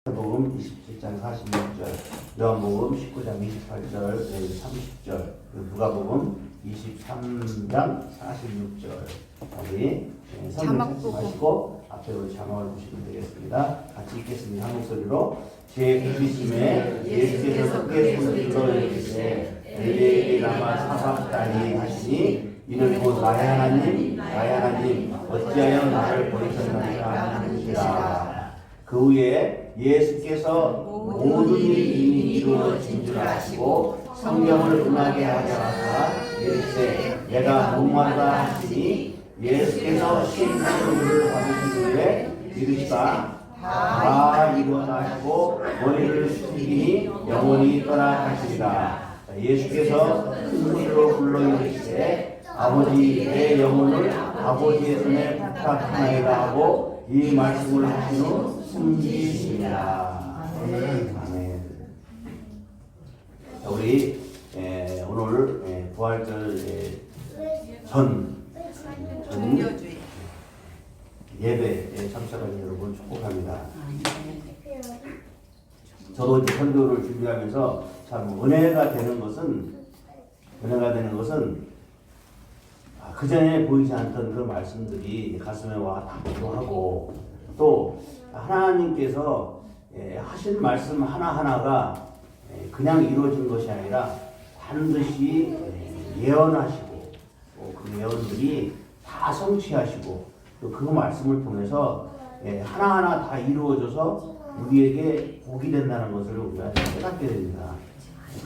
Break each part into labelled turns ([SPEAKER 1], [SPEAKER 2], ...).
[SPEAKER 1] 요한복음 27장 46절, 요한복음 19장 28절, 30절, 누가복음 23장 46절. 우리 성경 찾지 마시고 앞에 우리 자막을 보시면 되겠습니다. 같이 읽겠습니다. 한 목소리로. 제 부르심에 예수께서 크게 소리로 이르시되 엘리 라마 사박다니 하시니 이는 곧 나의 하나님 나의 하나님 어찌하여 나를 버리셨나이까 하시니라. 그 후에 예수께서 모든 일이 이미 이루어진 줄 아시고 성경을 응하게 하자마자 이르시되 내가 목마르다 하시니 예수께서 심부름을 받으신 후에 이르시다 다 이루어나시고 머리를 숙이니 영원히 떠나가시리라. 예수께서 큰 소리로 불러 이르시되 아버지 내 영혼을 아버지의 손에 부탁하나이다 하고 이 말씀을 하신 후 숨지시니라. 아멘. 우리 오늘 부활절 전 예배에 참석하신 여러분 축복합니다. 저도 이제 설교를 준비하면서 참 은혜가 되는 것은 그 전에 보이지 않던 그 말씀들이 가슴에 와 닿기도 하고, 또 하나님께서 하신 말씀 하나하나가 그냥 이루어진 것이 아니라 반드시 예언하시고, 그 예언들이 다 성취하시고, 또 그 말씀을 통해서 하나하나 다 이루어져서 우리에게 복이 된다는 것을 우리가 깨닫게 됩니다.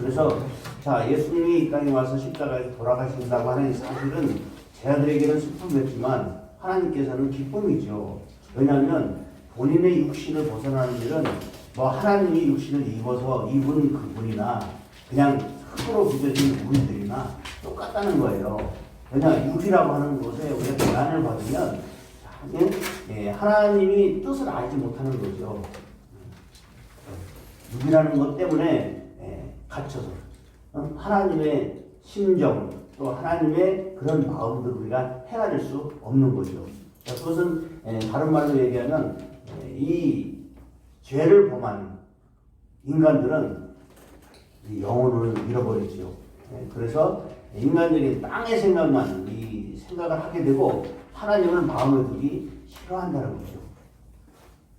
[SPEAKER 1] 그래서 자, 예수님이 이 땅에 와서 십자가에서 돌아가신다고 하는 사실은 제자들에게는 슬픔이었지만 하나님께서는 기쁨이죠. 왜냐하면 본인의 육신을 벗어나는 일은 뭐 하나님이 육신을 입은 그분이나 그냥 흙으로 빚어진 우리들이나 똑같다는 거예요. 왜냐, 육이라고 하는 것에 우리가 고난을 받으면 하나님이 뜻을 알지 못하는 거죠. 육이라는 것 때문에 갇혀서 하나님의 심정 또 하나님의 그런 마음들을 우리가 헤아릴 수 없는 거죠. 그것은 다른 말로 얘기하면 이 죄를 범한 인간들은 영혼을 잃어버리죠. 그래서 인간적인 땅의 생각만 이 생각을 하게 되고 하나님을 마음에 두기 싫어한다는 거죠.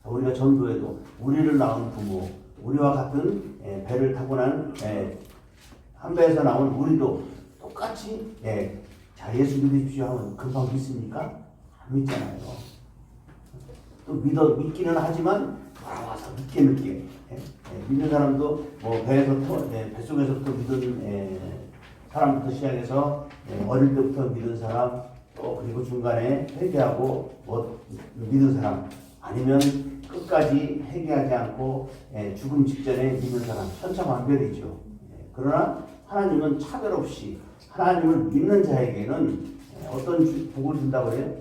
[SPEAKER 1] 우리가 전도에도 우리를 낳은 부모, 우리와 같은 배를 타고 난 한 배에서 나온 우리도 똑같이 자, 예수 믿으십시오 하면 금방 믿습니까? 안 믿잖아요. 또 믿기는 하지만 돌아와서 늦게 믿는 사람도 뭐 뱃속에서부터 믿은 사람부터 시작해서 어릴 때부터 믿은 사람, 또 그리고 중간에 회개하고 믿은 사람, 아니면 끝까지 회개하지 않고 죽음 직전에 믿는 사람, 천차만별이죠. 그러나 하나님은 차별 없이 하나님을 믿는 자에게는 어떤 복을 준다고 해요?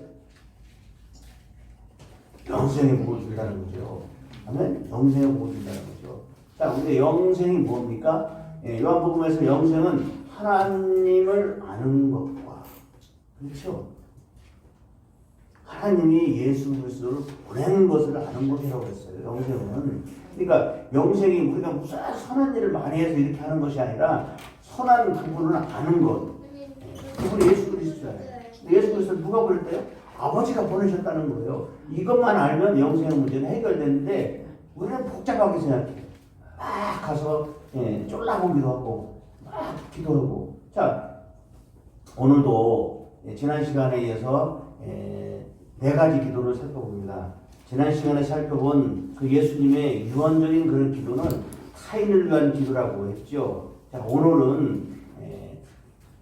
[SPEAKER 1] 영생의 복을 준다는 거죠. 아멘? 영생의 복을 준다는 거죠. 자, 근데 영생이 뭡니까? 요한복음에서 영생은 하나님을 아는 것과, 그렇죠? 하나님이 예수 그리스도를 보낸 것을 아는 것이라고 했어요. 영생은. 그러니까 영생이 우리가 무슨 선한 일을 많이 해서 이렇게 하는 것이 아니라 선한 그분을 아는 것. 그분이 예수 그리스도잖아요. 예수 그리스도를 누가 보냈대요? 아버지가 보내셨다는 거예요. 이것만 알면 영생의 문제는 해결되는데 우리는 복잡하게 생각해요. 막 가서 쫄라보기도 하고 막 기도하고. 자, 오늘도 지난 시간에 이어서 4가지 기도를 살펴봅니다. 지난 시간에 살펴본 그 예수님의 유언적인 그런 기도는 타인을 위한 기도라고 했죠. 자, 오늘은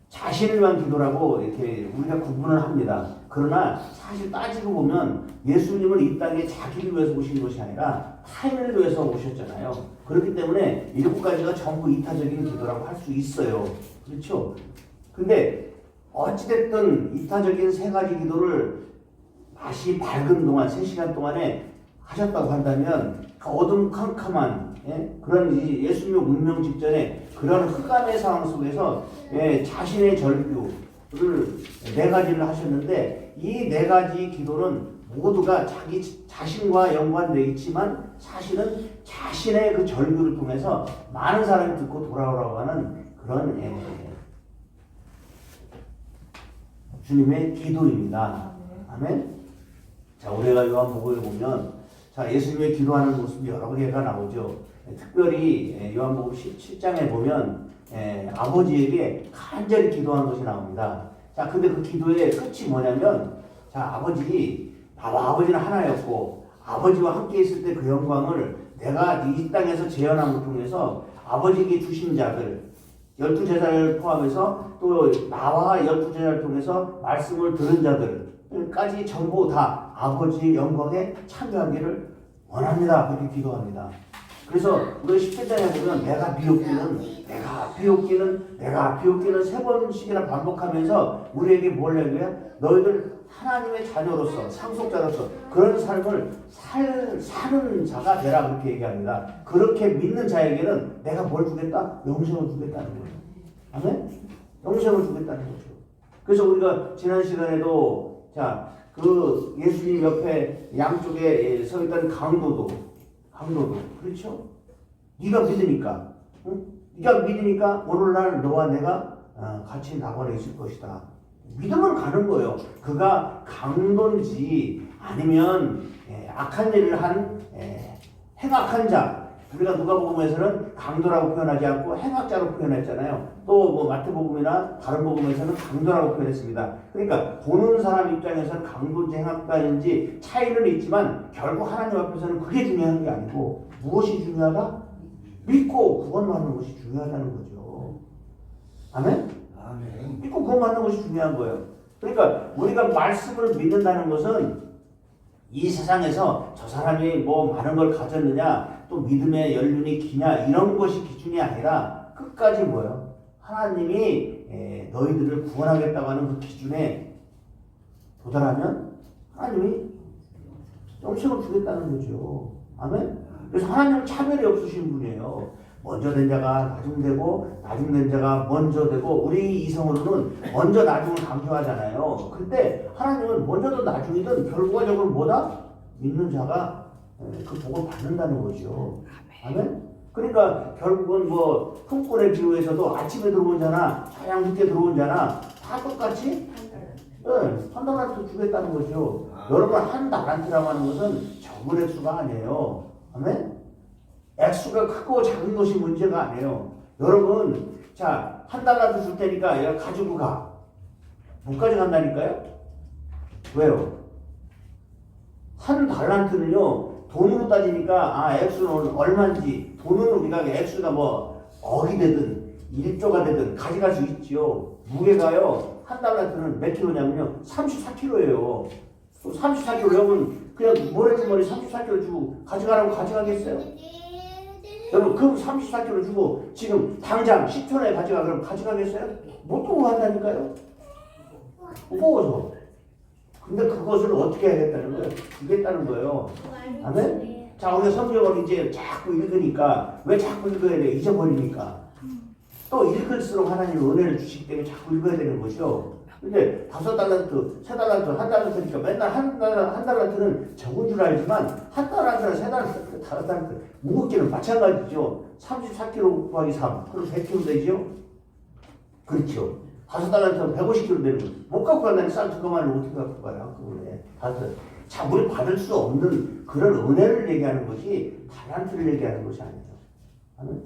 [SPEAKER 1] 자신을 위한 기도라고 이렇게 우리가 구분을 합니다. 그러나 사실 따지고 보면 예수님은 이 땅에 자기를 위해서 오신 것이 아니라 타인을 위해서 오셨잖아요. 그렇기 때문에 7가지가 전부 이타적인 기도라고 할 수 있어요. 그렇죠? 근데 어찌됐든 이타적인 3가지 기도를 다시 밝은 동안 3시간 동안에 하셨다고 한다면 그 어둠캄캄한 그런 예수님의 운명 직전에 그런 흑암의 상황 속에서 자신의 절규를 4가지를 하셨는데 이 4가지 기도는 모두가 자기 자신과 연관되어 있지만 사실은 자신의 그 절규를 통해서 많은 사람이 듣고 돌아오라고 하는 그런 주님의 기도입니다. 아멘. 자, 우리가 요한복음에 보면 자, 예수님의 기도하는 모습이 여러 개가 나오죠. 특별히 요한복음 17장에 보면 아버지에게 간절히 기도한 것이 나옵니다. 자, 근데 그 기도의 끝이 뭐냐면 자, 아버지는 하나였고 아버지와 함께 있을 때 그 영광을 내가 이 땅에서 재현함을 통해서 아버지에게 주신 자들 12제자를 포함해서 또 나와 12제자를 통해서 말씀을 들은 자들까지 전부 다 아버지의 영광에 참여하기를 원합니다. 그렇게 기도합니다. 그래서 우리 17장에 보면 내가 비웃기는 세 번씩이나 반복하면서 우리에게 뭘 얘기해요? 너희들 하나님의 자녀로서 상속자로서 그런 삶을 사는 자가 되라 그렇게 얘기합니다. 그렇게 믿는 자에게는 내가 뭘 주겠다? 영생을 주겠다는 거예요. 아멘? 영생을 주겠다는 거죠. 그래서 우리가 지난 시간에도 자, 그 예수님 옆에 양쪽에 서 있던 강도도 그렇죠? 네가 믿으니까 응? 네가 믿으니까 오늘날 너와 내가 같이 낙원에 있을 것이다. 믿음은 가는 거예요. 그가 강도인지 아니면 악한 일을 한 행악한 자. 우리가 누가복음에서는 강도라고 표현하지 않고 행악자로 표현했잖아요. 또 뭐 마태복음이나 다른 복음에서는 강도라고 표현했습니다. 그러니까 보는 사람 입장에서는 강도인지 행악자인지 차이는 있지만 결국 하나님 앞에서는 그게 중요한 게 아니고 무엇이 중요하다? 믿고 구원받는 것이 중요하다는 거죠. 아멘? 아멘. 믿고 구원받는 것이 중요한 거예요. 그러니까 우리가 말씀을 믿는다는 것은 이 세상에서 저 사람이 뭐 많은 걸 가졌느냐 또 믿음의 연륜이 기냐 이런 것이 기준이 아니라 끝까지 뭐예요? 하나님이 너희들을 구원하겠다고 하는 그 기준에 도달하면 하나님이 영생을 주겠다는 거죠. 아멘? 그래서 하나님은 차별이 없으신 분이에요. 먼저 된 자가 나중 되고 나중 된 자가 먼저 되고 우리 이성으로는 먼저 나중을 강조하잖아요. 근데 하나님은 먼저든 나중이든 결과적으로 뭐다? 믿는 자가 그 복을 받는다는 거죠. 아멘? 그러니까 결국은 뭐 품꾼의 비유에서도 아침에 들어온 자나 저녁 늦게 들어온 자나 다 똑같이 한 달란트 주겠다는 거죠. 여러분 한 달란트라고 하는 것은 적은 액수가 아니에요. 아멘? 액수가 크고 작은 것이 문제가 아니에요. 여러분, 자, 한 달란트 줄 테니까 얘가 가지고 가. 못 가져간다니까요? 왜요? 한 달란트는요, 돈으로 따지니까, 액수는 얼마인지, 돈은 우리가 액수가 뭐, 억이 되든, 1조가 되든, 가져갈 수 있지요. 무게가요, 한 달란트는 몇 킬로냐면요, 34킬로예요. 34킬로, 여러분, 그냥 모래주머니 34킬로 주고 가져가라고 가져가겠어요? 여러분 그 34kg 주고 지금 당장 10초 내에 가져가 그러면 가져가겠어요? 못 두고 간다니까요. 무거워서. 근데 그것을 어떻게 해야겠다는 거예요? 주겠다는 거예요. 아멘? 자, 우리가 성경을 이제 자꾸 읽으니까 왜 자꾸 읽어야 돼요? 잊어버리니까. 또 읽을수록 하나님 은혜를 주시기 때문에 자꾸 읽어야 되는 것이요. 근데 5달란트, 3달란트, 1달란트니까 맨날 한 달란트는 적은 줄 알지만 한 달란트나 3달란트, 5달란트 무겁기는 마찬가지죠. 34kg 곱하기 3, 그럼 100kg 되죠? 그렇죠. 5달란트는 150kg 되는 거죠. 못 갖고 간다니 쌀 그만을 어떻게 갖고 가요? 자, 우리 받을 수 없는 그런 은혜를 얘기하는 것이 달란트를 얘기하는 것이 아니에요.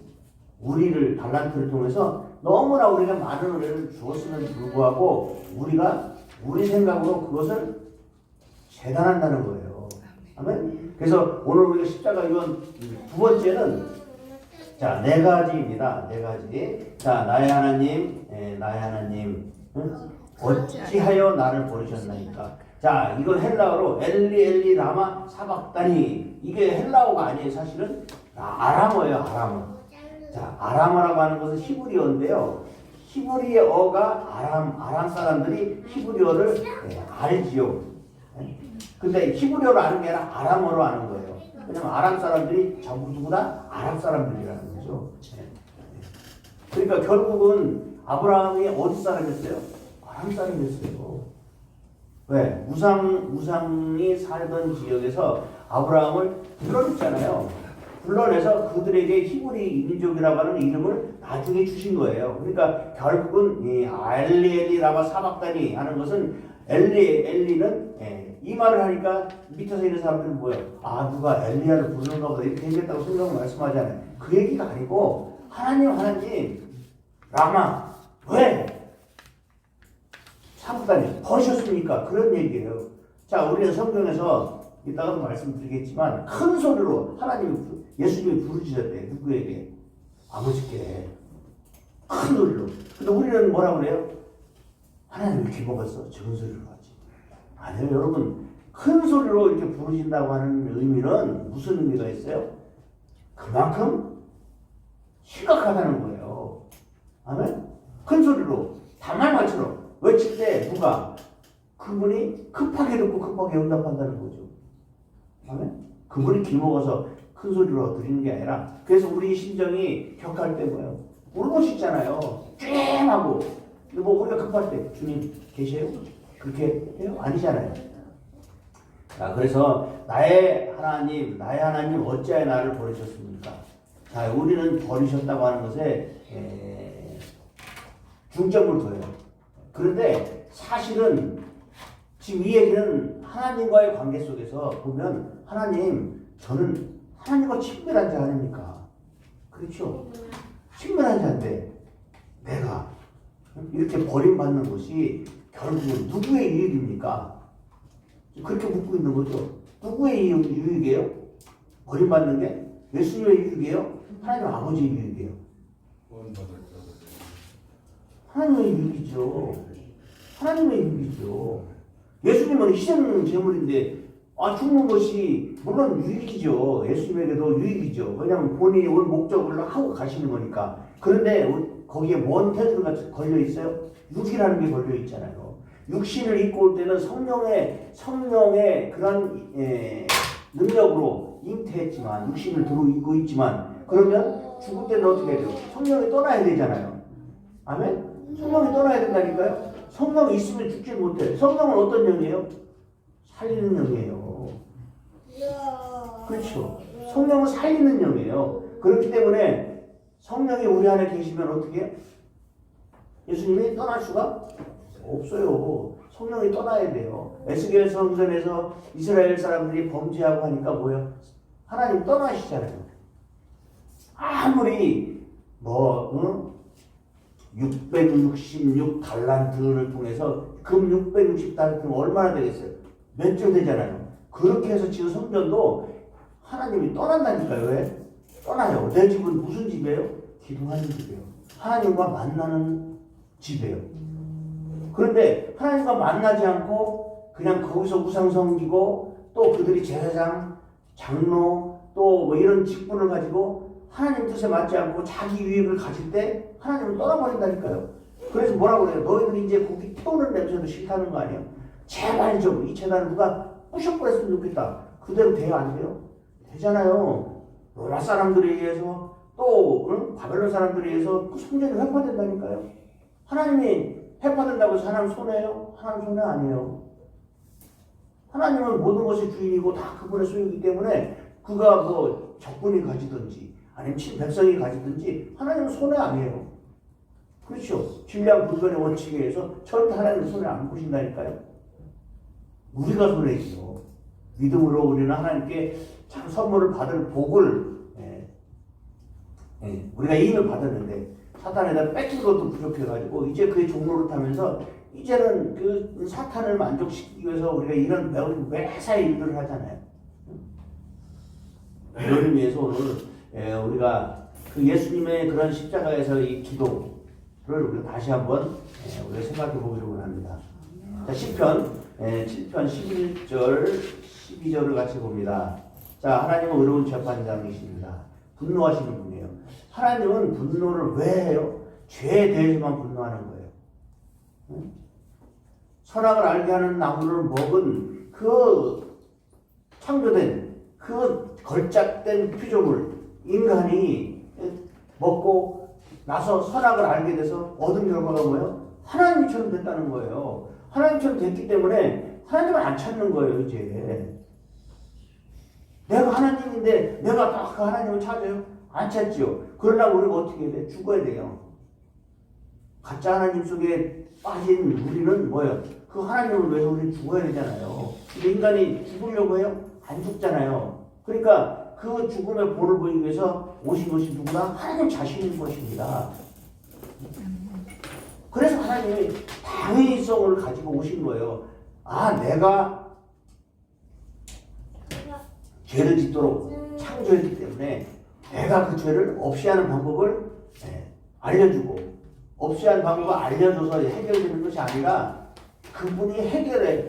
[SPEAKER 1] 우리를 달란트를 통해서 너무나 우리가 많은 은혜를 주었음에도 불구하고 우리가 우리 생각으로 그것을 재단한다는 거예요. 아멘. 그래서 오늘 우리가 십자가 이건 두 번째는 자, 4가지입니다. 4가지. 자, 나의 하나님, 어찌하여 나를 버리셨나이까. 자, 이건 헬라어로 엘리 라마 사박다니. 이게 헬라어가 아니에요. 사실은 아람어예요. 아람어. 자, 아람어라고 하는 것은 히브리어인데요. 히브리어가 아람 사람들이 히브리어를 알지요. 근데 히브리어로 아는 게 아니라 아람어로 아는 거예요. 왜냐면 아람 사람들이 전부 누구다? 아랍 사람들이라는 거죠. 그러니까 결국은 아브라함이 어디 사람이었어요? 아람 사람이었어요. 왜? 우상이 살던 지역에서 아브라함을 불러냈잖아요. 불러내서 그들에게 히브리 민족이라고 하는 이름을 나중에 주신 거예요. 그러니까 결국은 이 엘리 라마 사박다니 하는 것은 엘리는 이 말을 하니까 밑에서 있는 사람들은 뭐예요? 아, 누가 엘리야를 부르는가 보다 이렇게 생겼다고 생각을 말씀하잖아요. 그 얘기가 아니고 하나님 라마 왜 사박다니 버리셨습니까? 그런 얘기예요. 자, 우리는 성경에서 이따가도 말씀드리겠지만 큰 소리로 예수님이 부르짖었대요. 누구에게? 아버지께 큰 소리로. 근데 우리는 뭐라고 그래요? 하나님 왜 이렇게 먹었어? 적은 소리로 하지. 아니요, 여러분. 큰 소리로 이렇게 부르신다고 하는 의미는 무슨 의미가 있어요? 그만큼 심각하다는 거예요. 아멘? 큰 소리로 단말말처럼 외칠 때 누가? 그분이 급하게 듣고 급하게 응답한다는 거죠. 아멘? 그분이 기먹어서 큰 소리로 드리는 게 아니라, 그래서 우리 심정이 격할 때 뭐예요? 울고 싶잖아요. 쨍하고. 뭐 우리가 급할 때 주님 계세요? 그렇게 해요? 아니잖아요. 자, 그래서 나의 하나님 어찌하여 나를 버리셨습니까? 자, 우리는 버리셨다고 하는 것에 중점을 둬요. 그런데 사실은 지금 이 얘기는 하나님과의 관계 속에서 보면 저는 하나님과 친밀한 자 아닙니까? 그렇죠? 친밀한 자인데 내가 이렇게 버림받는 것이 결국은 누구의 유익입니까? 그렇게 묻고 있는 거죠. 누구의 유익이에요? 버림받는 게? 예수님의 유익이에요? 하나님 아버지의 유익이에요? 하나님의 유익이죠. 하나님의 유익이죠. 예수님은 희생 제물인데 죽는 것이 물론 유익이죠. 예수님에게도 유익이죠. 왜냐하면 본인이 온 목적을 하고 가시는 거니까. 그런데 거기에 뭔 태도가 걸려 있어요? 육이라는 게 걸려 있잖아요. 육신을 입고 올 때는 성령의 그런 능력으로 잉태했지만 육신을 입고 있지만 그러면 죽을 때는 어떻게 해야 돼요? 성령이 떠나야 되잖아요. 아멘? 성령이 떠나야 된다니까요. 성령이 있으면 죽지 못해. 성령은 어떤 영이에요? 살리는 영이에요. 그렇죠. 성령은 살리는 영이에요. 그렇기 때문에 성령이 우리 안에 계시면 어떻게 해요? 예수님이 떠날 수가 없어요. 성령이 떠나야 돼요. 에스겔 성전에서 이스라엘 사람들이 범죄하고 하니까 뭐예요? 하나님 떠나시잖아요. 아무리 666 달란트를 통해서 금 660달란트면 얼마나 되겠어요? 몇 조 되잖아요. 그렇게 해서 지금 성전도 하나님이 떠난다니까요. 왜? 떠나요. 내 집은 무슨 집이에요? 기도하는 집이에요. 하나님과 만나는 집이에요. 그런데 하나님과 만나지 않고 그냥 거기서 우상 섬기고 또 그들이 제사장, 장로 또 이런 직분을 가지고 하나님 뜻에 맞지 않고 자기 유익을 가질 때 하나님은 떠나버린다니까요. 그래서 뭐라고 그래요? 너희들이 이제 고기 태우는 냄새도 싫다는 거 아니에요? 제발 좀 이 재단을 누가 부셔버렸으면 좋겠다. 그대로 돼요? 안 돼요? 되잖아요. 로마 사람들에 의해서 또 바벨론 사람들에 의해서 그 성전이 회파된다니까요. 하나님이 회파된다고 해서 하나님 손해요? 하나님 손해 아니에요. 하나님은 모든 것의 주인이고 다 그분의 소유이기 때문에 그가 적군이 가지든지 아니면 백성이 가지든지 하나님은 손해 아니에요. 그렇죠. 진리한 불변의 원칙에 의해서 절대 하나님은 손해 안 보신다니까요. 우리가 손해지죠. 믿음으로 우리는 하나님께 참 선물을 받을 복을 우리가 이임을 받았는데 사탄에다 뺏긴 것도 부족해가지고 이제 그의 종로를 타면서 이제는 그 사탄을 만족시키기 위해서 우리가 이런 매사에 일들을 하잖아요. 이런 의미에서 오늘 우리가 그 예수님의 그런 십자가에서 이 기도를 우리가 다시 한번 우리가 생각해 보기로 합니다. 자, 시편 7편 11절 12절을 같이 봅니다. 자, 하나님은 의로운 재판장이십니다. 분노하시는 분이에요. 하나님은 분노를 왜 해요? 죄에 대해서만 분노하는 거예요. 선악을 알게 하는 나무를 먹은 그 창조된 그 걸작된 피조물 인간이 먹고 나서 선악을 알게 돼서 얻은 결과가 뭐예요? 하나님처럼 됐다는 거예요. 하나님처럼 됐기 때문에 하나님을 안 찾는 거예요, 이제. 내가 하나님인데 내가 딱 그 하나님을 찾아요? 안 찾지요. 그러나 우리가 어떻게 해야 돼? 죽어야 돼요. 가짜 하나님 속에 빠진 우리는 뭐예요? 그 하나님을 위해서 우리는 죽어야 되잖아요. 근데 인간이 죽으려고 해요? 안 죽잖아요. 그러니까 그 죽음의 본을 보이기 위해서 오신 것이 누구나? 하나님 자신인 것입니다. 그래서 하나님이 당위성을 가지고 오신 거예요. 아, 내가 죄를 짓도록 창조했기 때문에 내가 그 죄를 없이 하는 방법을 알려주고, 없이 하는 방법을 알려줘서 해결되는 것이 아니라 그분이 해결해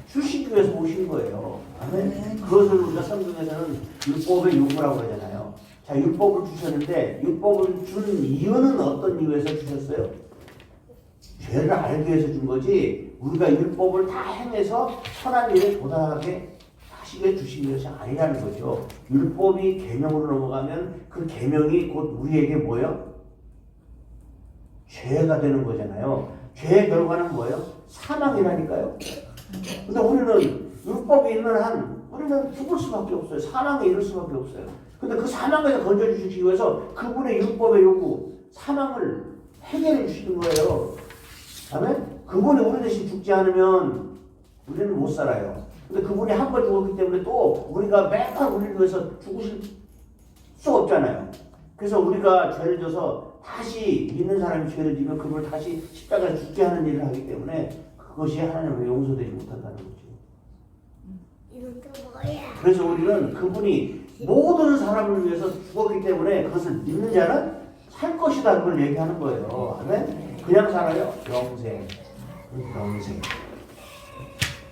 [SPEAKER 1] 주시기 위해서 오신 거예요. 아멘. 그것을 우리가 성경에서는 율법의 요구라고 하잖아요. 자, 율법을 주셨는데 율법을 준 이유는 어떤 이유에서 주셨어요? 죄를 알기 위해서 준 거지, 우리가 율법을 다 행해서 선한 일에 도달하게 하시게 주신 것이 아니라는 거죠. 율법이 계명으로 넘어가면 그 계명이 곧 우리에게 뭐예요? 죄가 되는 거잖아요. 죄의 결과는 뭐예요? 사망이라니까요. 근데 우리는 율법이 있는 한 우리는 죽을 수밖에 없어요. 사망에 이를 수밖에 없어요. 근데 그 사망에서 건져주시기 위해서 그분의 율법의 요구, 사망을 해결해 주시는 거예요. 아멘? 그분이 우리 대신 죽지 않으면 우리는 못 살아요. 근데 그분이 한 번 죽었기 때문에 또 우리가 매번 우리를 위해서 죽으실 수 없잖아요. 그래서 우리가 죄를 져서 다시 믿는 사람이 죄를 지면 그걸 다시 십자가에 죽게 하는 일을 하기 때문에 그것이 하나님의 용서되지 못한다는 거죠.
[SPEAKER 2] 이것도 뭐야?
[SPEAKER 1] 그래서 우리는 그분이 모든 사람을 위해서 죽었기 때문에 그것을 믿는 자는 살 것이다, 그걸 얘기하는 거예요. 아멘? 그냥 살아요? 영생. 영생.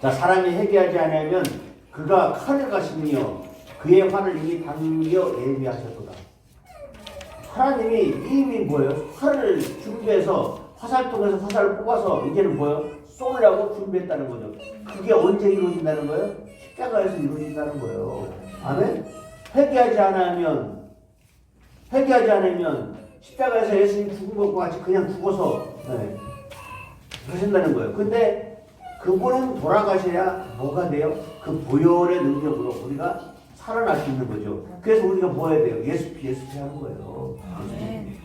[SPEAKER 1] 자, 사람이 회개하지 않으면 그가 칼을 가시며 그의 화를 이미 당겨 예비하셨도다. 하나님이 이미 뭐예요? 칼을 준비해서 화살통에서 화살을 뽑아서 이제는 뭐예요? 쏘려고 준비했다는 거죠. 그게 언제 이루어진다는 거예요? 십자가에서 이루어진다는 거예요. 아멘? 회개하지 않으면 십자가에서 예수님 죽은 것과 같이 그냥 죽어서 하신다는 거예요. 근데 그분은 돌아가셔야 뭐가 돼요? 그 보혈의 능력으로 우리가 살아날 수 있는 거죠. 그래서 우리가 뭐 해야 돼요? 예수피 하는 거예요.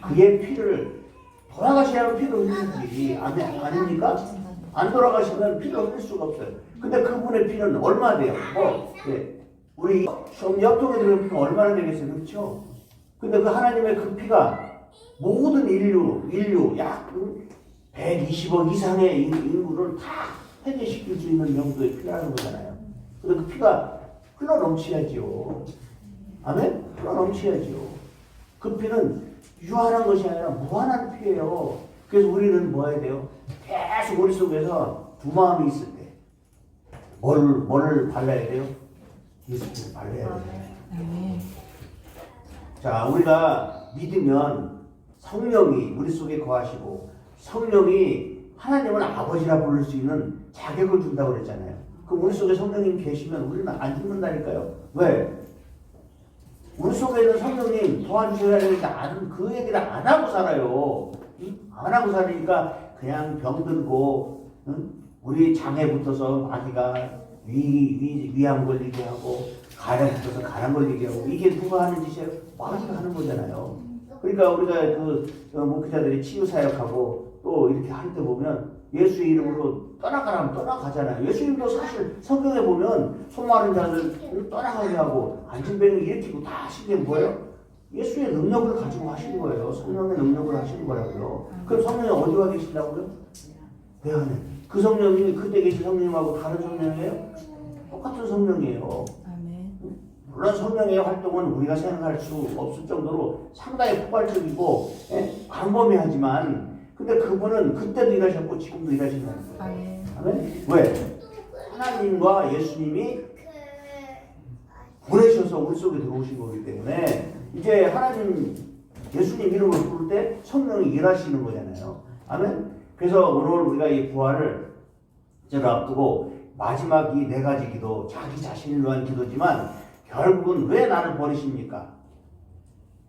[SPEAKER 1] 그의 피를 돌아가셔야 하면 피를 흘리지. 아닙니까? 안 돌아가시면 피를 흘릴 수가 없어요. 근데 그분의 피는 얼마 돼요? 우리 옆통에 들어간 피가 얼마나 되겠어요? 그렇죠? 근데 그 하나님의 그 피가 모든 인류 약 120억 이상의 인구를 다 해결시킬 수 있는 정도의 피라는 거잖아요. 근데 그 피가 흘러 넘치야지요. 아멘? 흘러 넘치야지요. 그 피는 유한한 것이 아니라 무한한 피예요. 그래서 우리는 뭐 해야 돼요? 계속 머릿속에서 두 마음이 있을 때 뭐를 발라야 돼요? 예수님을 발라야 돼요. 자, 우리가 믿으면 성령이 우리 속에 거하시고 성령이 하나님을 아버지라 부를 수 있는 자격을 준다고 그랬잖아요. 그럼 우리 속에 성령님 계시면 우리는 안 죽는다니까요. 왜? 우리 속에 있는 성령님 도와주셔야 되니까 그 얘기를 안 하고 살아요. 안 하고 살으니까 그냥 병들고, 우리 장에 붙어서 마귀가 위암 걸리게 하고, 간에 붙어서 간암 걸리게 하고, 이게 누가 하는 짓이에요? 마귀가 하는 거잖아요. 그러니까 우리가 목회자들이 치유 사역하고 또 이렇게 할 때 보면 예수의 이름으로 떠나가라면 떠나가잖아요. 예수님도 사실 성경에 보면 손 마른 자들 떠나가게 하고 안진병을 일으키고 다 하신 게 뭐예요? 예수의 능력을 가지고 하신 거예요. 성령의 능력을 하신 거라고요. 그럼 성령이 어디와 계신다고요? 내 안에. 그 성령이 그때 계신 성령하고 다른 성령이에요? 똑같은 성령이에요. 물론 성령의 활동은 우리가 생각할 수 없을 정도로 상당히 폭발적이고 광범위하지만, 근데 그분은 그때도 일하셨고 지금도 일하신다는 거예요. 아멘. 왜? 하나님과 예수님이 보내셔서 우리 속에 들어오신 거기 때문에 이제 하나님 예수님 이름을 부를 때 성령이 일하시는 거잖아요. 아멘. 그래서 오늘 우리가 이 부활을 이제를 앞두고 마지막 이 네 가지 기도, 자기 자신을 위한 기도지만 결국은 왜 나를 버리십니까?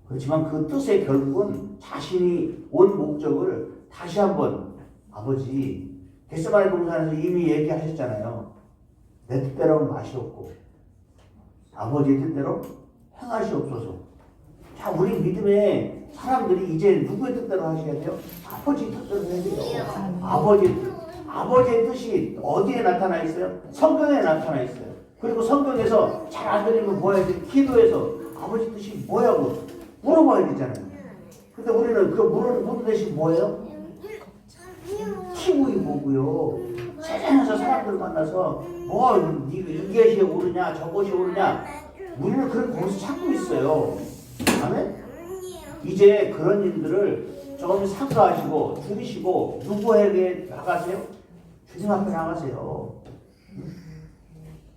[SPEAKER 1] 그렇지만 그 뜻의 결국은 자신이 온 목적을 다시 한번 아버지 겟세마네 동산에서 이미 얘기하셨잖아요. 내 뜻대로는 맛이 없고 아버지의 뜻대로 행하시옵소서. 자, 우리 믿음의 사람들이 이제 누구의 뜻대로 하셔야 돼요? 아버지 뜻대로 해야 돼요. 아버지의 뜻이 어디에 나타나 있어요? 성경에 나타나 있어요. 그리고 성경에서 잘 안 들리면 뭐 해야 돼? 기도해서 아버지 뜻이 뭐냐고 물어봐야 되잖아요. 근데 우리는 그 물은 대신 뭐예요? 키우이 보고요. 세상에서 사람들 만나서 뭐 이것이 옳으냐 저것이 옳으냐 우리는 그런 거기서 찾고 있어요. 아멘? 이제 그런 일들을 조금 삼가하시고 줄이시고 누구에게 나가세요? 주님 앞에 나가세요.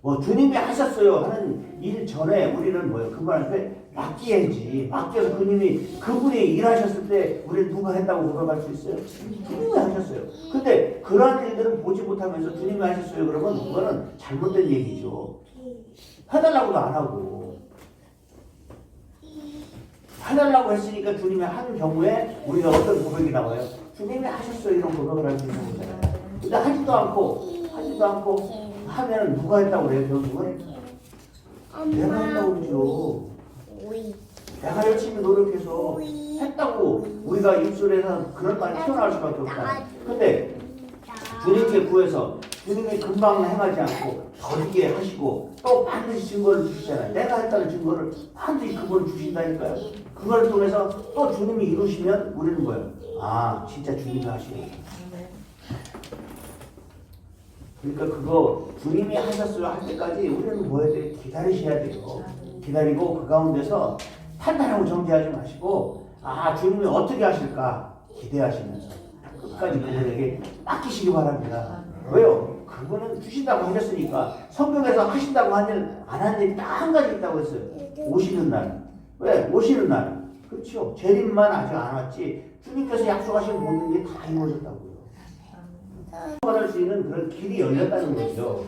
[SPEAKER 1] 뭐 주님이 하셨어요 하는 일 전에 우리는 뭐예요? 그분 앞에 맡겨야지. 맡겨서 그분이 일하셨을 때 우리는 누가 했다고 고백할 수 있어요? 주님이 하셨어요. 근데 그러한 일들을 보지 못하면서 주님이 하셨어요 그러면 그거는 잘못된 얘기죠. 해달라고도 안 하고 해달라고 했으니까 주님이 한 경우에 우리가 어떤 고백이 나와요? 주님이 하셨어요 이런 고백을 할 수 있는 거잖아요. 근데 하지도 않고 하면 누가 했다고 그래요? 결국은 내가 했다고 그러죠. 내가 열심히 노력해서 했다고 우리가 입술에서 그런 말이 튀어나올 수밖에 없다. 근데 주님께 구해서 주님이 금방 행하지 않고 더디게 하시고 또 반드시 증거를 주시잖아요. 내가 했다는 증거를 반드시 그걸 주신다니까요. 그걸 통해서 또 주님이 이루시면 우리는 뭐예요? 아 진짜 주님이 하시네. 그러니까 그거 주님이 하셨어요 할 때까지 우리는 뭐 해야 돼요? 기다리셔야 돼요. 기다리고 그 가운데서 판단하고 정죄하지 마시고 아 주님이 어떻게 하실까 기대하시면서 끝까지 그분에게 맡기시기 바랍니다. 왜요? 그분은 주신다고 하셨으니까. 성경에서 하신다고 안 한 일이 딱 한 가지 있다고 했어요. 오시는 날. 왜? 오시는 날. 그렇죠. 재림만 아직 안 왔지 주님께서 약속하신 모든 게 다 이루어졌다고요. 받을 수 있는 그런 길이 열렸다는 거죠.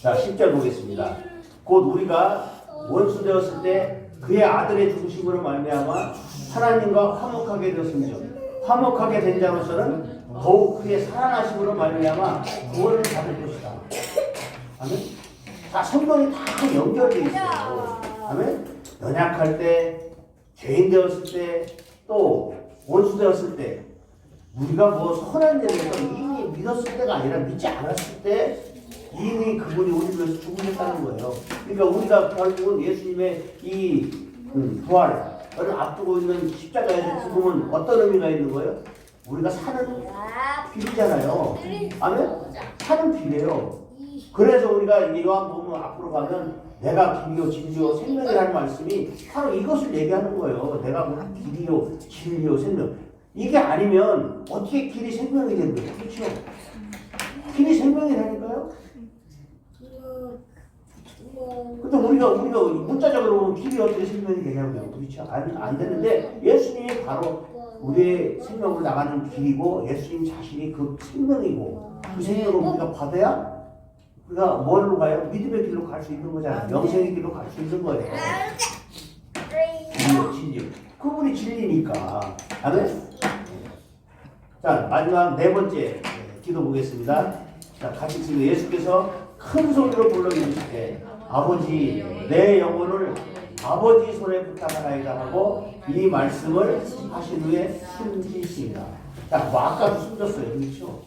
[SPEAKER 1] 자 10절 보겠습니다. 곧 우리가 원수 되었을 때 그의 아들의 중심으로 말미암아 하나님과 화목하게 되었으며 화목하게 된 자로서는 더욱 그의 살아나심으로 말미암아 구원을 받을 것이다. 아멘. 자 성경이 다 연결되어 있어요. 아멘. 연약할 때, 죄인 되었을 때, 또 원수 되었을 때 우리가 뭐 선한 일을 해서 이미 믿었을 때가 아니라 믿지 않았을 때 이미 그분이 우리를 위해서 죽으셨다는 거예요. 그러니까 우리가 결국은 예수님의 이 부활을 앞두고 있는 십자가에서 죽음은 어떤 의미가 있는 거예요? 우리가 사는 길이잖아요. 아멘? 사는 길이에요. 그래서 우리가 이제 요한복음 앞으로 가면 내가 길이요 진리요 생명이라는 말씀이 바로 이것을 얘기하는 거예요. 내가 길이요 진리요 생명. 이게 아니면 어떻게 길이 생명이 되는 거예요? 그렇죠? 길이 생명이라니까요? 근데 우리가 문자적으로 보면 길이 어떻게 생명이 되냐고요. 그렇죠? 안 되는데 예수님이 바로 우리의 생명으로 나가는 길이고 예수님 자신이 그 생명이고 그 생명을 우리가 받아야 우리가 뭐로 가요? 믿음의 길로 갈 수 있는 거잖아요. 영생의 길로 갈 수 있는 거예요. 진리. 그분이 진리니까. 아멘? 자 마지막 네 번째 기도 보겠습니다. 자 같이 지금 예수께서 큰 소리로 불러 이르시되 아버지 내 영혼을 아버지 손에 부탁하나이다 하고 이 말씀을 하신 후에 숨지시니라. 자 뭐 아까도 숨졌어요. 그렇죠?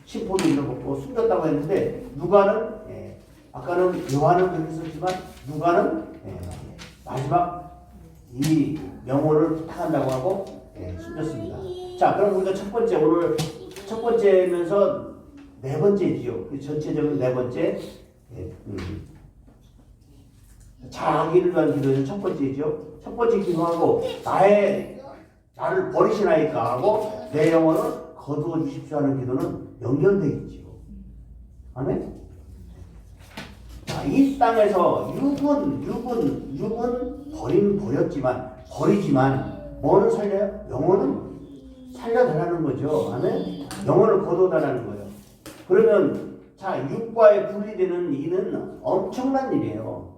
[SPEAKER 1] 심포도 잃어먹고 숨졌다고 했는데 누가는 아까는 요한은 그렇게 썼지만 누가는 마지막 이 영혼을 부탁한다고 하고 숨겼습니다. 자 그럼 우리가 오늘 첫 번째면서 네 번째지요. 전체적인 네 번째 자기를 위한 기도는 첫 번째죠. 첫 번째 기도하고 나를 버리시나이까 하고 내 영혼을 거두어 주십시오 하는 기도는 연결되어 있지요. 아멘. 자, 이 땅에서 육은 버리지만 뭐는 살려요? 영혼은 살려달라는 거죠. 아멘. 영혼을 거둬달라는 거예요. 그러면 자 육과의 분리되는 일은 엄청난 일이에요.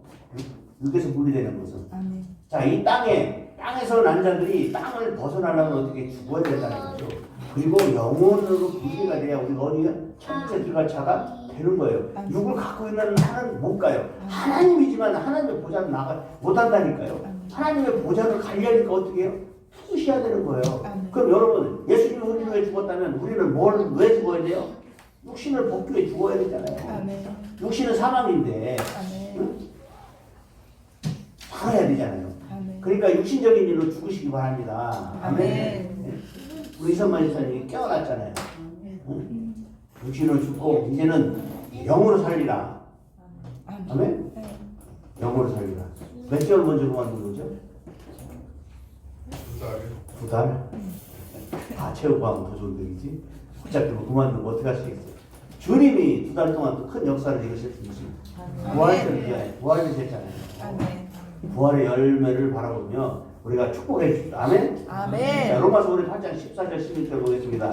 [SPEAKER 1] 육에서 분리되는 것은. 아멘. 자 이 땅에서 난 자들이 땅을 벗어나려면 어떻게 죽어야 된다는 거죠. 그리고 영혼으로 분리가 돼야 우리가 어디에 첫 번째 들어가차가 되는 거예요. 육을 갖고 있는 하나는 못 가요. 하나님이지만 하나님의 보좌는 나가 못 한다니까요. 하나님의 보좌를 가려니까 어떻게 해요? 죽으셔야 되는 거예요. 그럼 여러분 예수님이 우리를 위해 죽었다면 우리는 뭘 왜 죽어야 돼요? 육신을 벗기 위해 죽어야 되잖아요. 육신은 사망인데 응? 살아야 되잖아요. 그러니까 육신적인 일로 죽으시기 바랍니다. 아멘. 우리 이선만 집사님이 깨어났잖아요. 응? 육신을 죽고 이제는 영으로 살리라. 아멘. 영으로 살리라. 몇 개월 먼저 그만둔 거죠? 2달. 2달? 다 채우고 하면 더 좋은데, 그지? 어차피 그만두면 어떻게 하시겠어요? 주님이 2달 동안 또 큰 역사를 이루실 수 있습니다. 부활을 했잖아요. 부활의 열매를 바라보며 우리가 축복해 주십니다. 아멘?
[SPEAKER 3] 아멘.
[SPEAKER 1] 자, 로마서 우리 8장 14절 16절 보겠습니다.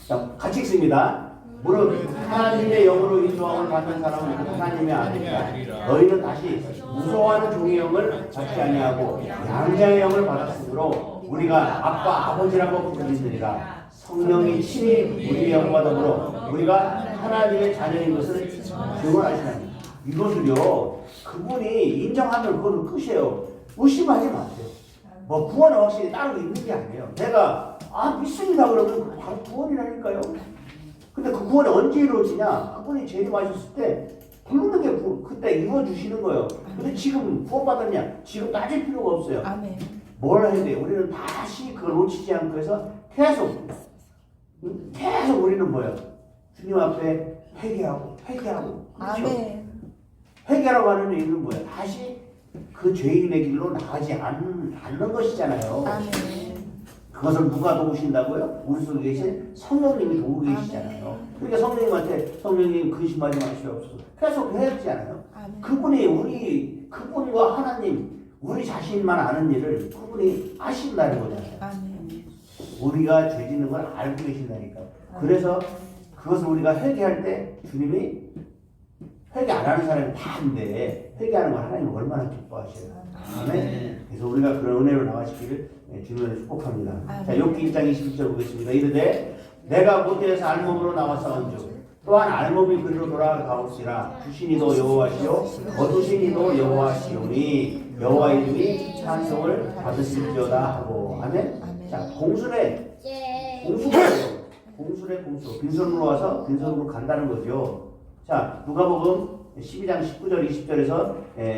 [SPEAKER 1] 자, 같이 읽습니다. 무릇 하나님의 영으로 인도함을 받는 사람은 하나님의 아들이다. 너희는 다시 무서워하는 종의 영을 받지 아니하고 양자의 영을 받았으므로 우리가 아빠 아버지라고 부르짖으리라. 성령이 친히 우리의 영과 더불어 우리가 하나님의 자녀인 것을 증언하시나니 이것을요 그분이 인정하면 그거는 끝이에요. 의심하지 마세요. 뭐 구원은 확실히 따로 있는 게 아니에요. 내가 믿습니다 그러면 바로 구원이라니까요. 근데 그 구원이 언제 이루어지냐? 그분이 재림하셨을 때 부르는 게 그때 이루어주시는 거예요. 근데 지금 구원받았냐? 지금 따질 필요가 없어요.
[SPEAKER 3] 아멘.
[SPEAKER 1] 뭘 해야 돼요? 우리는 다시 그걸 놓치지 않고 해서 계속 우리는 뭐예요? 주님 앞에 회개하고 그렇죠?
[SPEAKER 3] 아멘.
[SPEAKER 1] 회개라고 하는 의미는 뭐예요? 다시 그 죄인의 길로 나가지 않는 것이잖아요.
[SPEAKER 3] 아멘.
[SPEAKER 1] 그것을 누가 도우신다고요? 우리 속에 계신 성령님이 도우고 계시잖아요. 그러니까 성령님한테 성령님 근심하지 마시옵소서 계속 해야 되잖아요. 그분이 그분과 하나님 우리 자신만 아는 일을 그분이 아신다는 거잖아요.
[SPEAKER 3] 아멘.
[SPEAKER 1] 우리가 죄 짓는 걸 알고 계신다니까. 그래서 그것을 우리가 회개할 때 주님이 회개 안 하는 사람이 다인데 회개하는 걸 하나님 얼마나 기뻐하셔요. 아멘. 그래서 우리가 그런 은혜로 나가시기를 주님을 축복합니다. 자, 욥기 1장 21절 보겠습니다. 이르되 내가 모태에서 알몸으로 나왔사온즉 또한 알몸이 그리로 돌아가올지라 주신이도 여호와시요 거두신이도 여호와시오니 여호와 이름이 찬송을 받으실지어다 하고. 아멘. 자, 공수래 공수가 뭐예요? 공수래 공수. 빈손으로 와서 빈손으로 간다는 거죠. 자, 누가복음 12장 19절 20절에서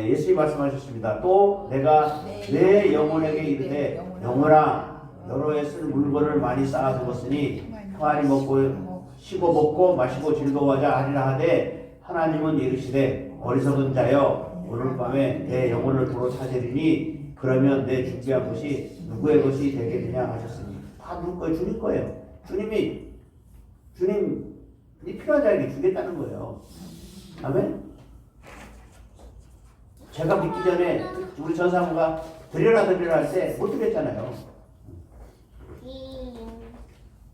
[SPEAKER 1] 예수님이 말씀하셨습니다. 또 내가 내 영혼에게 이르되 영혼아 여러 해 쓸 물건을 많이 쌓아두었으니 평안히 먹고 쉬고 먹고 마시고 즐거워하자 하리라 하되 하나님은 이르시되 어리석은 자여 오늘 밤에 내 영혼을 도로 찾으리니 그러면 내 준비한 것이 누구의 것이 되겠느냐 하셨으니 다 누구 거예요? 주님 거예요. 주님이 필요한 자에게 주겠다는 거예요. 아멘. 제가 믿기 전에 우리 전사모가 드려라 할 때 못 드렸잖아요.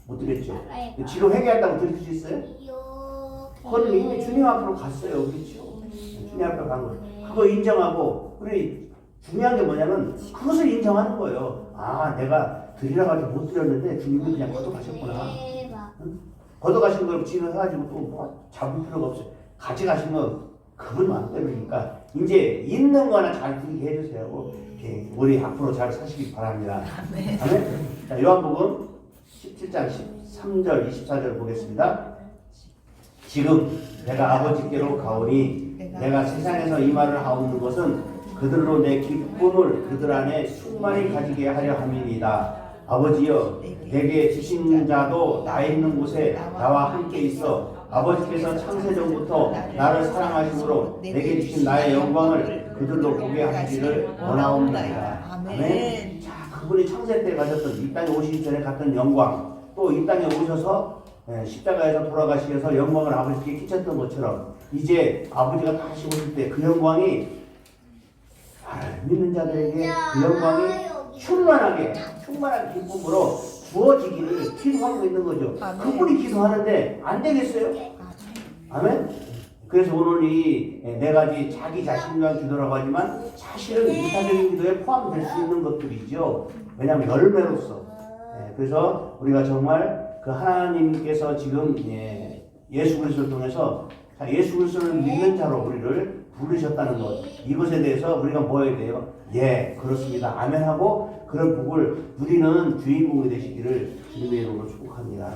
[SPEAKER 1] 못 드렸죠. 지금 회개한다고 드릴 수 있어요? 그거는 이미 주님 앞으로 갔어요. 그렇죠? 주님 앞으로 간 거예요. 그거 인정하고 우리 중요한 게 뭐냐면 그것을 인정하는 거예요. 내가 드리라고 할 때 못 드렸는데 주님이 그냥 걷어가셨구나. 응? 걷어가신 걸 지금 해가지고 또 뭐 잡을 필요가 없어요. 같이 가시면 그분 마음대로니까 이제 있는 거나 잘 드리게 해주세요. 우리 앞으로 잘 사시기 바랍니다. 아멘. 자, 요한복음 17장 13절 24절 보겠습니다. 지금 내가 아버지께로 가오니 내가 세상에서 이 말을 하옵는 것은 그들로 내 기쁨을 그들 안에 충만히 가지게 하려 함이니이다. 아버지여 내게 주신 자도 나 있는 곳에 나와 함께 있어 아버지께서 창세전부터 나를 사랑하심으로 내게 주신 나의 영광을 그들로 보게 하시기를 원하옵나이다. 아멘. 자, 그분이 창세 때 가졌던 이 땅에 오시기 전에 갔던 영광 또 이 땅에 오셔서 십자가에서 돌아가시면서 영광을 아버지께 끼쳤던 것처럼 이제 아버지가 다시 오실 때 그 영광이 믿는 자들에게 그 영광이 충만한 기쁨으로 주어지기를 기도하고 있는 거죠. 아멘. 그분이 기도하는데 안 되겠어요? 아멘. 그래서 오늘 이 네 가지 자기 자신을 위한 기도라고 하지만 사실은 이타적인 기도에 포함될 수 있는 것들이죠. 왜냐하면 열매로서. 그래서 우리가 정말 그 하나님께서 지금 예수 그리스도를 통해서 자, 예수 그리스도를 믿는 자로 우리를 부르셨다는 것, 이것에 대해서 우리가 뭐 해야 돼요? 예, 그렇습니다. 아멘 하고 그런 복을 누리는 주인공이 되시기를 주님의 이름으로 축복합니다.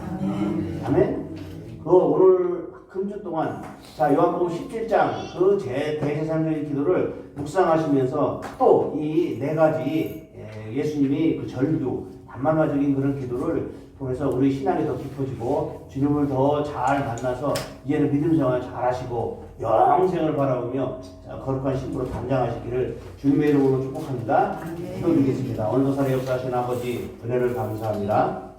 [SPEAKER 1] 아멘. 오늘 금주 동안 자 요한복음 17장 그 대제사장적인 기도를 묵상하시면서 또 이 네 가지 예수님이 그 절규 단말마적인 그런 기도를 통해서 우리 신앙이 더 깊어지고 주님을 더 잘 만나서 이제는 믿음 생활 잘 하시고 영생을 바라보며 거룩한 신부로 단장하시기를 주님의 이름으로 축복합니다. 기도드리겠습니다. 오늘도 살에 역사하신 아버지 은혜를 감사합니다.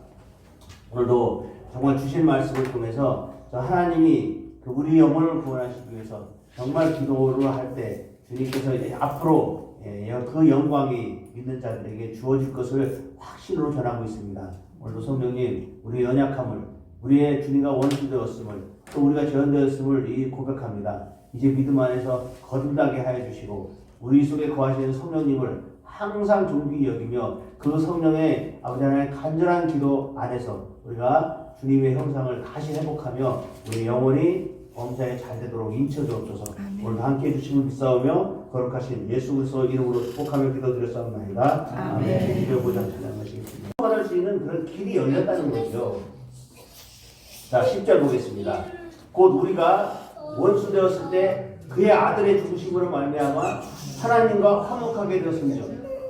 [SPEAKER 1] 오늘도 정말 주신 말씀을 통해서 하나님이 우리 영혼을 구원하시기 위해서 정말 기도를 할 때 주님께서 이제 앞으로 그 영광이 믿는 자들에게 주어질 것을 확신으로 전하고 있습니다. 오늘도 성령님 우리의 연약함을 우리의 주님과 원수되었음을 또 우리가 죄인되었음을 고백합니다. 이제 믿음 안에서 거듭나게 하여 주시고 우리 속에 거하시는 성령님을 항상 존귀히 여기며 그 성령의 아버지 하나님의 간절한 기도 안에서 우리가 주님의 형상을 다시 회복하며 우리 영혼이 범사에 잘 되도록 인쳐 주옵소서. 오늘도 함께 해주심을 믿사오며 거룩하신 예수 그리스도 이름으로 축복하며 기도드렸사옵나이다. 아멘. 기도보자 찬양하시겠습니다. 받을 수 있는 그런 길이 열렸다는 거죠. 자, 10절 보겠습니다. 곧 우리가 원수 되었을 때 그의 아들의 죽으심으로 말미암아 하나님과 화목하게 되었으며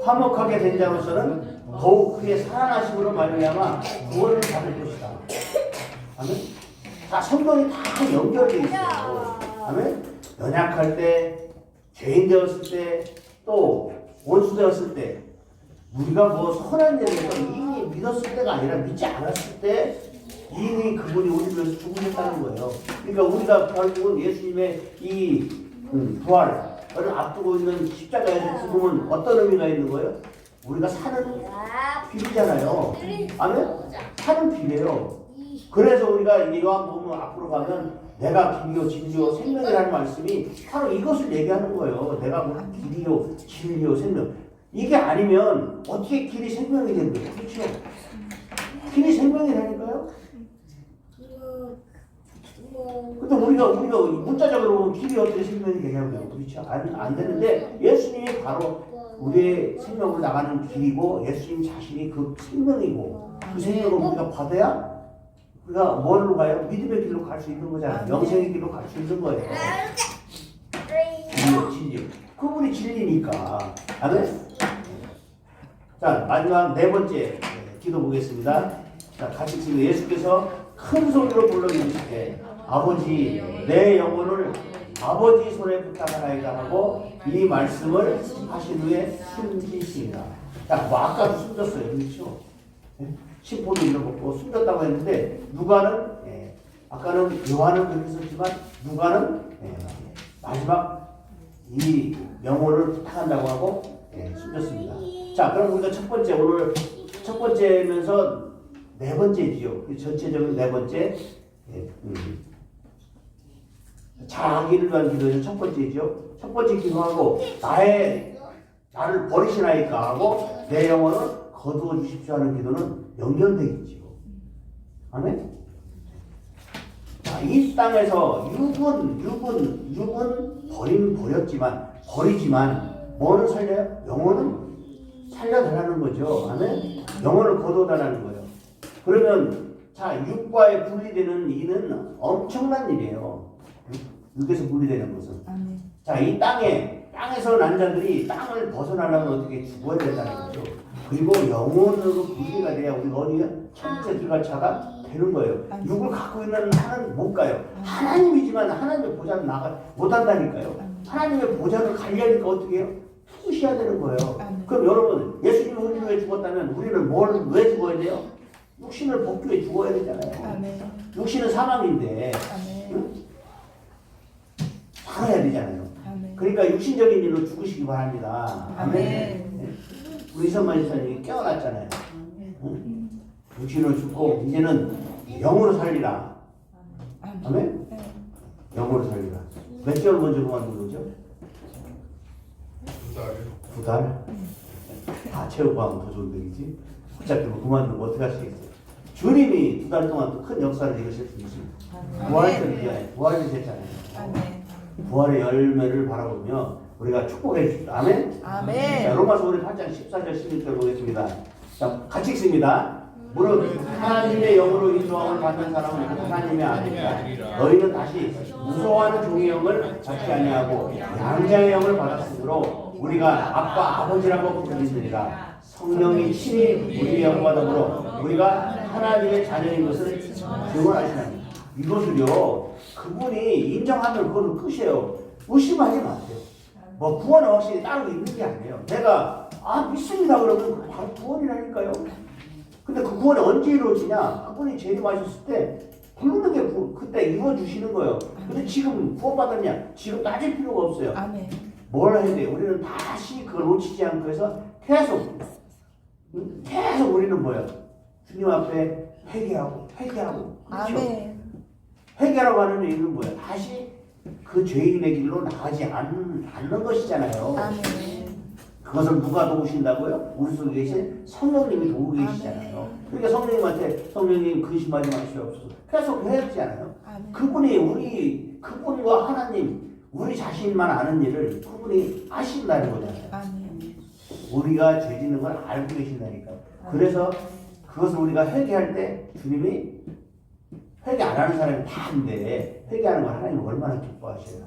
[SPEAKER 1] 화목하게 된 자로서는 더욱 그의 사랑하심으로 말미암아 구원을 받을 것이다. 아멘. 자, 성경이 다 연결되어 있어요. 아멘. 연약할 때, 죄인 되었을 때, 또 원수 되었을 때, 우리가 뭐 선한 일을 해서 이미 믿었을 때가 아니라 믿지 않았을 때 이미 그분이 우리를 위해서 죽으셨다는 거예요. 그러니까 우리가 결국은 예수님의 이 부활을 앞두고 있는 십자가에서 죽음은 어떤 의미가 있는 거예요? 우리가 사는 길이잖아요. 아멘? 사는 길이에요. 그래서 우리가 이제 요한복음 앞으로 가면 내가 길이요 진리요 생명이라는 말씀이 바로 이것을 얘기하는 거예요. 내가 뭐 길이요 진리요 생명. 이게 아니면 어떻게 길이 생명이 되는 거예요? 그렇죠? 길이 생명이라니까요? 근데 우리가 문자적으로 보면 길이 어떻게 생명이 되냐고요? 그렇죠? 안 되는데 예수님이 바로 우리의 생명으로 나가는 길이고 예수님 자신이 그 생명이고 그 생명을 우리가 받아야 우리가 뭘로 가요? 믿음의 길로 갈 수 있는 거잖아요. 영생의 길로 갈 수 있는 거예요. 진리. 그분이 진리니까. 아멘? 자, 마지막 네 번째 기도 보겠습니다. 자, 같이 지금 예수께서 큰 소리로 불러주시되 아버지 내 영혼을 아버지 손에 부탁하나이다 하고 이 말씀을 하신 후에 숨지십니다. 자, 뭐 아까도 숨졌어요. 그렇죠? 심포도 잃어먹고 숨졌다고 했는데 누가는 아까는 요한은 그렇게 썼지만 누가는 마지막 이 영혼을 부탁한다고 하고 숨졌습니다. 자, 그럼 우리가 첫 번째 오늘 첫 번째면서 네 번째지요. 전체적인 네 번째 자기를 위한 기도는 첫 번째죠. 첫 번째 기도하고 나를 버리시나이까 하고 내 영혼을 거두어 주십시오 하는 기도는 연결되어 있지요. 아멘. 자, 이 땅에서 육은 버리지만 뭐는 살려요? 영혼은 살려달라는 거죠. 아멘. 영혼을 거두어달라는 거예요. 그러면 자, 육과의 분리되는 일은 엄청난 일이에요. 육에서 분리되는 것은. 자, 이 땅에서 난 자들이 땅을 벗어나려면 어떻게 죽어야 된다는 거죠. 그리고 영혼으로 분리가 돼야 우리가 어디가 천체 기관차가 되는 거예요. 육을 갖고 있는 하나는 못 가요. 하나님이지만 하나님의 보좌는 못 한다니까요. 하나님의 보좌를 가려니까 어떻게 해요? 푸셔야 되는 거예요. 그럼 여러분, 예수님이 우리를 위해 죽었다면 우리는 왜 죽어야 돼요? 육신을 벗기 위해 죽어야 되잖아요. 육신은 사망인데 응? 살아야 되잖아요. 그러니까 육신적인 일로 죽으시기 바랍니다. 아멘. 우리 이선만 지사님이 깨어났잖아요. 응? 육신으로 죽고 이제는 영으로 살리라. 아멘? 영으로 살리라. 몇 개월 먼저 그만둔 거죠? 2달. 2달? 다 채우고 하면 더 좋은 얘기지. 어차피 그만두면 어떻게 하시겠어요? 주님이 2달 동안 또 큰 역사를 이루셨습니다. 부활이 됐잖아요.
[SPEAKER 3] 아멘.
[SPEAKER 1] 부활의 열매를 바라보며 우리가 축복해 주십시오. 아멘.
[SPEAKER 3] 아멘.
[SPEAKER 1] 자, 로마서 우리 8장 14절 16절 보겠습니다. 자, 같이 읽습니다. 무릇 하나님의 영으로 인도함을 받는 사람은 하나님의 아들이라. 너희는 다시 무서워하는 종의 영을 받지 아니하고 양자의 영을 받았으므로 우리가 아빠 아버지라고 부르짖으리라. 성령이 친히 우리의 영과 더불어 우리가 하나님의 자녀인 것을 증언하시나니 이것을요 그분이 인정하면 그건 끝이에요. 의심하지 마세요. 뭐 구원은 확실히 따로 있는 게 아니에요. 내가 믿습니다 그러면 바로 구원이라니까요. 근데 그 구원이 언제 이루어지냐? 그분이 재림하셨을 때 부르는 게 그때 이루어주시는 거예요. 근데 지금 구원받았냐? 지금 따질 필요가 없어요.
[SPEAKER 3] 아멘.
[SPEAKER 1] 뭘 해야 돼요? 우리는 다시 그걸 놓치지 않고 해서 계속 우리는 뭐예요? 주님 앞에 회개하고 그렇죠?
[SPEAKER 3] 아멘.
[SPEAKER 1] 회개라고 하는 의미는 뭐예요? 다시 그 죄인의 길로 나가지 않는 것이잖아요.
[SPEAKER 3] 아멘.
[SPEAKER 1] 그것을 누가 도우신다고요? 우리 속에 계신 성령님이 도우고 계시잖아요. 그러니까 성령님한테 성령님 근심하지 마시옵소서 계속 해야지않아요. 그분과 하나님 우리 자신만 아는 일을 그분이 아신다는 거잖아요.
[SPEAKER 3] 아멘.
[SPEAKER 1] 우리가 죄 짓는 걸 알고 계신다니까. 그래서 그것을 우리가 회개할 때 주님이 회개 안 하는 사람이 다인데 회개하는 걸 하나님 얼마나 기뻐하셔요.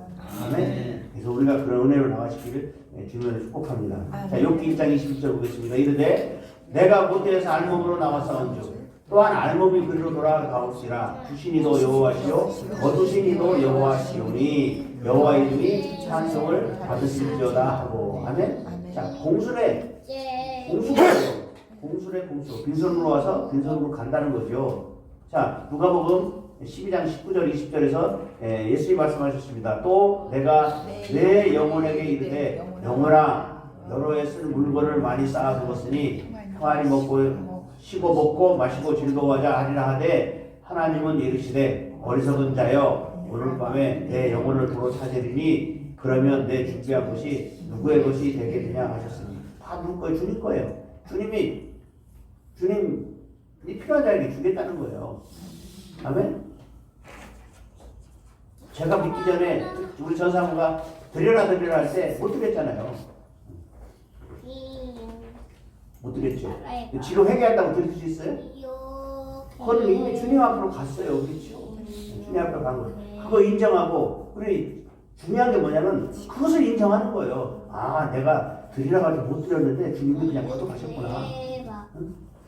[SPEAKER 1] 아멘. 그래서 우리가 그런 은혜로 나가시기를 주님을 축복합니다. 자, 욥기 1장 21절 보겠습니다. 이르되 내가 모태에서 알몸으로 나왔사온즉 또한 알몸이 그리로 돌아가올지라 주신이도 여호와시요 거두신이도 여호와시오니 여호와 이름이 찬송을 받으실지어다 하고. 아멘. 자, 공수래 공수예요. 공수 빈손으로 와서 빈손으로 간다는 거죠. 자, 누가복음 12장 19절 20절에서 예수님이 말씀하셨습니다. 또 내가 내 영혼에게 이르되 영혼아 여러 해 쓸 물건을 많이 쌓아두었으니 평안히 쉬고 먹고 마시고 즐거워하자 하리라 하되 하나님은 이르시되 어리석은 자여 오늘 밤에 내 영혼을 도로 찾으리니 그러면 내 준비한 것이 누구의 것이 되겠느냐 하셨으니 다 누구 거예요? 주님 거예요. 주님이 필요한 자에게 주겠다는 거예요. 아멘. 제가 믿기 전에 우리 전사모가 드려라 할 때 못 드렸잖아요. 못 드렸죠. 지금 회개한다고 드릴 수 있어요? 그건 이미 주님 앞으로 갔어요. 그렇죠? 주님 앞으로 간 거예요. 그거 인정하고 우리 중요한 게 뭐냐면 그것을 인정하는 거예요. 내가 드리라고 하지 못 드렸는데 주님이 그냥 걷어가셨구나.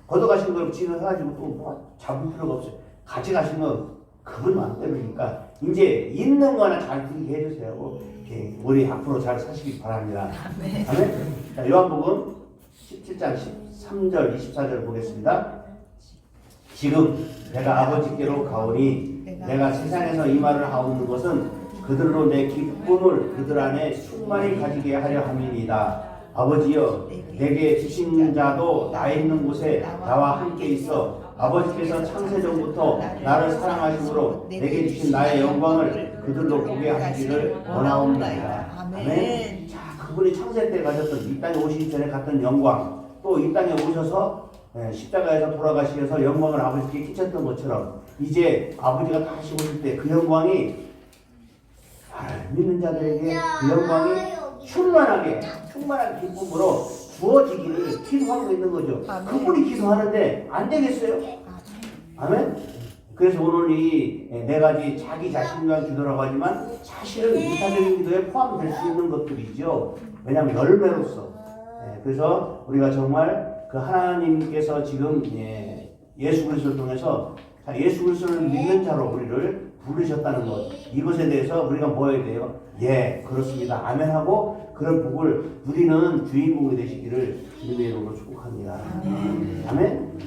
[SPEAKER 1] 걷어가신 걸 지금 해가지고 또 뭐 잡을 필요가 없어요. 가져가신 건 그분 마음대로니까 이제 있는 거나 잘 드리게 해주세요. 우리 앞으로 잘 사시기 바랍니다. 아멘. 자, 요한복음 17장 13절 24절 보겠습니다. 지금 내가 아버지께로 가오니 내가 세상에서 이 말을 하오는 것은 그들로 내 기쁨을 그들 안에 충만히 가지게 하려 함이니이다. 아버지여 내게 주신 자도 나 있는 곳에 나와 함께 있어 아버지께서 창세전부터 나를 사랑하심으로 내게 주신 나의 영광을 그들로 보게 하시기를 원하옵나이다. 아멘. 자, 그분이 창세 때 가셨던 이 땅에 오시기 전에 갔던 영광 또 이 땅에 오셔서 십자가에서 돌아가시면서 영광을 아버지께 끼쳤던 것처럼 이제 아버지가 다시 오실 때 그 영광이 믿는 자들에게 그 영광이 충만한 기쁨으로 주어지기를 기도하고 있는 거죠. 아멘. 그분이 기도하는데 안 되겠어요? 아멘. 그래서 오늘 이 네 가지 자기 자신을 위한 기도라고 하지만 사실은 이타적인 기도에 포함될 수 있는 것들이죠. 왜냐하면 열매로서. 그래서 우리가 정말 그 하나님께서 지금 예수 그리스도를 통해서 예수 그리스도를 믿는 자로 우리를 부르셨다는 것, 이것에 대해서 우리가 뭐 해야 돼요? 그렇습니다. 아멘 하고 그런 복을 누리는 주인공이 되시기를 주님의 이름으로 축복합니다. 아멘.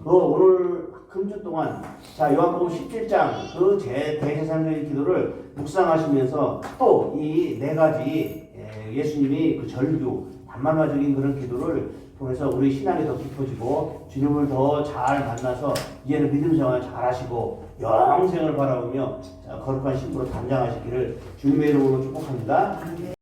[SPEAKER 1] 오늘 금주 동안 요한복음 17장 그 대제사장의 기도를 묵상하시면서 또 이 네 가지 예수님이 그 절규 단말마적인 그런 기도를 통해서 우리 신앙이 더 깊어지고 주님을 더 잘 만나서 이제는 믿음 생활 잘 하시고 영생을 바라보며 거룩한 신부로 단장하시기를 주님의 이름으로 축복합니다.